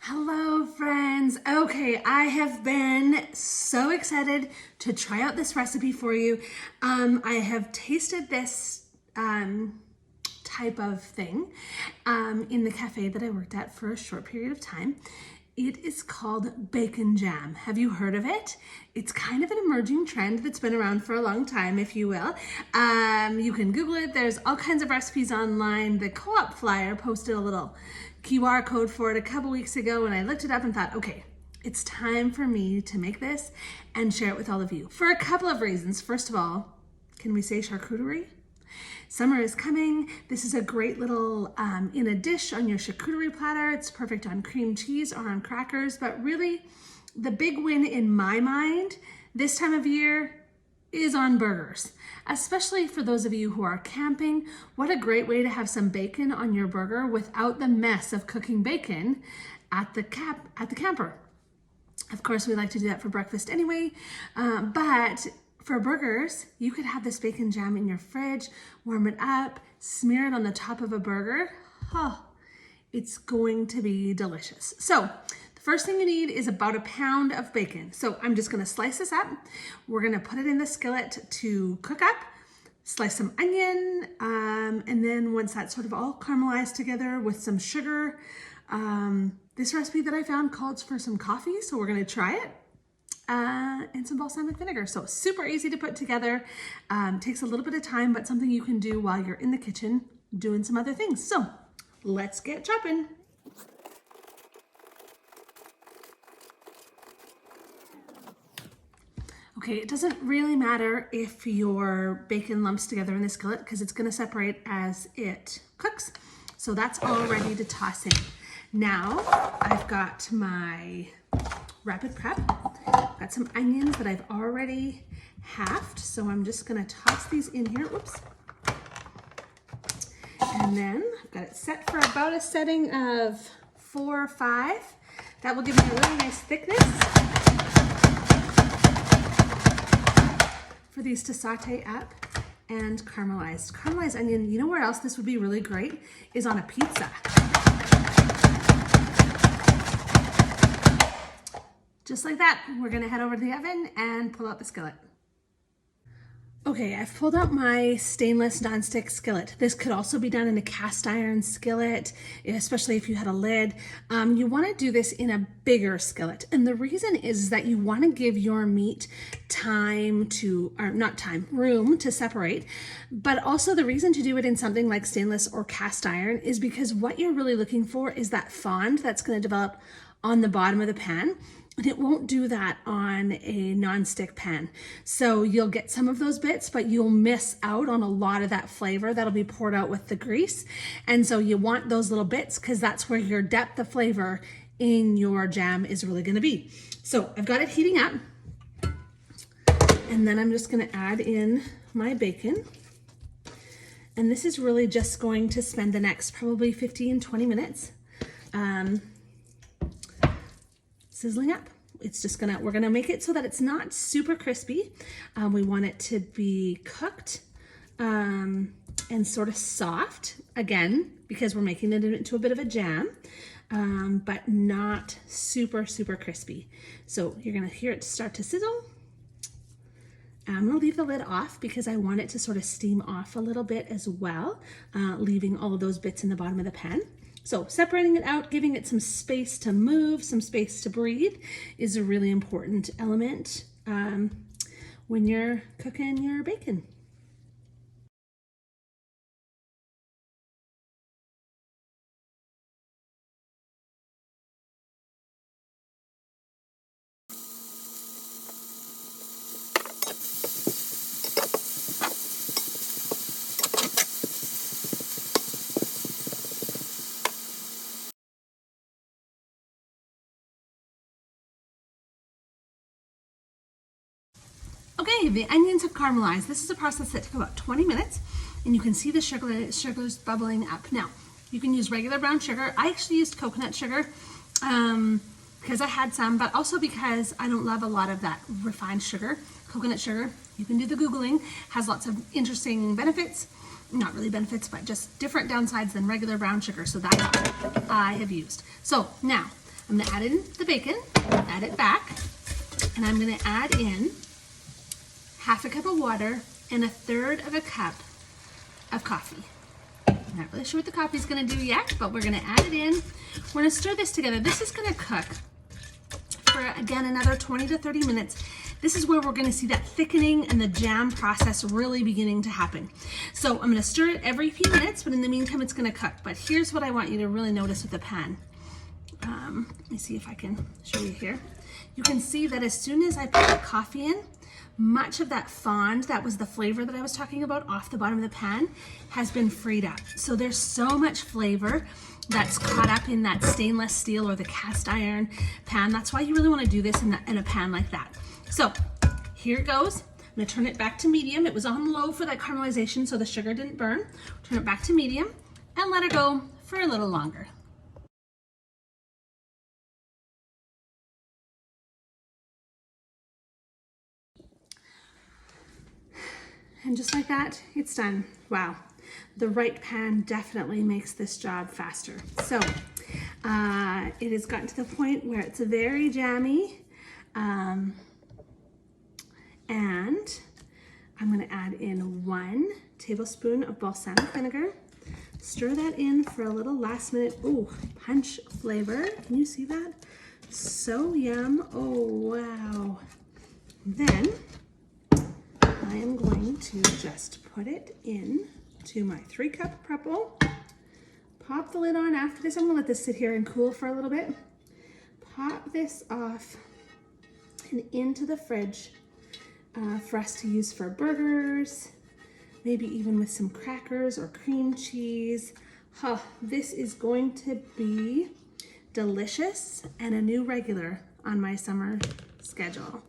Hello friends. Okay, I have been so excited to try out this recipe for you. I have tasted this type of thing in the cafe that I worked at for a short period of time. It is called bacon jam. Have you heard of it? It's kind of an emerging trend that's been around for a long time, if you will. You can Google it. There's all kinds of recipes online. The Co-op Flyer posted a little QR code for it a couple weeks ago, and I looked it up and thought, okay, it's time for me to make this and share it with all of you for a couple of reasons. First of all, can we say charcuterie? Summer is coming. This is a great little in a dish on your charcuterie platter. It's perfect on cream cheese or on crackers, but really the big win in my mind this time of year is on burgers, especially for those of you who are camping. What a great way to have some bacon on your burger without the mess of cooking bacon at the camper. Of course, we like to do that for breakfast anyway, but for burgers, you could have this bacon jam in your fridge, warm it up, smear it on the top of a burger. Oh, it's going to be delicious. So the first thing you need is about a pound of bacon. So I'm just gonna slice this up. We're gonna put it in the skillet to cook up, slice some onion, and then once that's sort of all caramelized together with some sugar, this recipe that I found calls for some coffee, so we're gonna try it. And some balsamic vinegar. So super easy to put together. Takes a little bit of time, but something you can do while you're in the kitchen doing some other things. So let's get chopping. Okay, it doesn't really matter if your bacon lumps together in the skillet because it's going to separate as it cooks. So that's all ready to toss in. Now I've got my rapid prep. I've got some onions that I've already halved, so I'm just gonna toss these in here. Whoops. And then I've got it set for about a setting of 4 or 5. That will give me a really nice thickness for these to saute up and caramelize. Caramelized onion, you know where else this would be really great? Is on a pizza. Just like that, we're gonna head over to the oven and pull out the skillet. Okay, I've pulled out my stainless nonstick skillet. This could also be done in a cast iron skillet, especially if you had a lid. You wanna do this in a bigger skillet. And the reason is that you wanna give your meat room to separate. But also the reason to do it in something like stainless or cast iron is because what you're really looking for is that fond that's gonna develop on the bottom of the pan. And it won't do that on a non-stick pan. So you'll get some of those bits, but you'll miss out on a lot of that flavor that'll be poured out with the grease. And so you want those little bits because that's where your depth of flavor in your jam is really gonna be. So I've got it heating up. And then I'm just gonna add in my bacon. And this is really just going to spend the next probably 15, 20 minutes. Sizzling up. It's just we're gonna make it so that it's not super crispy. We want it to be cooked and sort of soft, again, because we're making it into a bit of a jam, but not super, super crispy. So you're gonna hear it start to sizzle. I'm gonna leave the lid off because I want it to sort of steam off a little bit as well, leaving all of those bits in the bottom of the pan. So separating it out, giving it some space to move, some space to breathe is a really important element when you're cooking your bacon. Okay, the onions have caramelized. This is a process that took about 20 minutes, and you can see the sugar's bubbling up. Now, you can use regular brown sugar. I actually used coconut sugar because I had some, but also because I don't love a lot of that refined sugar. Coconut sugar, you can do the Googling, has lots of interesting benefits. Not really benefits, but just different downsides than regular brown sugar. So that's what I have used. So now, I'm gonna add in the bacon, add it back, and I'm gonna add in half a cup of water and 1/3 of a cup of coffee. I'm not really sure what the coffee is gonna do yet, but we're gonna add it in. We're gonna stir this together. This is gonna cook for, again, another 20 to 30 minutes. This is where we're gonna see that thickening and the jam process really beginning to happen. So I'm gonna stir it every few minutes, but in the meantime, it's gonna cook. But here's what I want you to really notice with the pan. Let me see if I can show you here. You can see that as soon as I put the coffee in, much of that fond, that was the flavor that I was talking about off the bottom of the pan, has been freed up. So there's so much flavor that's caught up in that stainless steel or the cast iron pan. That's why you really want to do this in a pan like that. So here it goes. I'm gonna turn it back to medium. It was on low for that caramelization so the sugar didn't burn. Turn it back to medium and let it go for a little longer. And just like that, it's done. Wow, the right pan definitely makes this job faster. So it has gotten to the point where it's very jammy. And I'm gonna add in 1 tablespoon of balsamic vinegar. Stir that in for a little last minute, ooh, punch flavor. Can you see that? So yum, oh wow. Then I am going to just put it in to my 3-cup prep bowl. Pop the lid on after this. I'm gonna let this sit here and cool for a little bit. Pop this off and into the fridge for us to use for burgers, maybe even with some crackers or cream cheese. Huh, this is going to be delicious and a new regular on my summer schedule.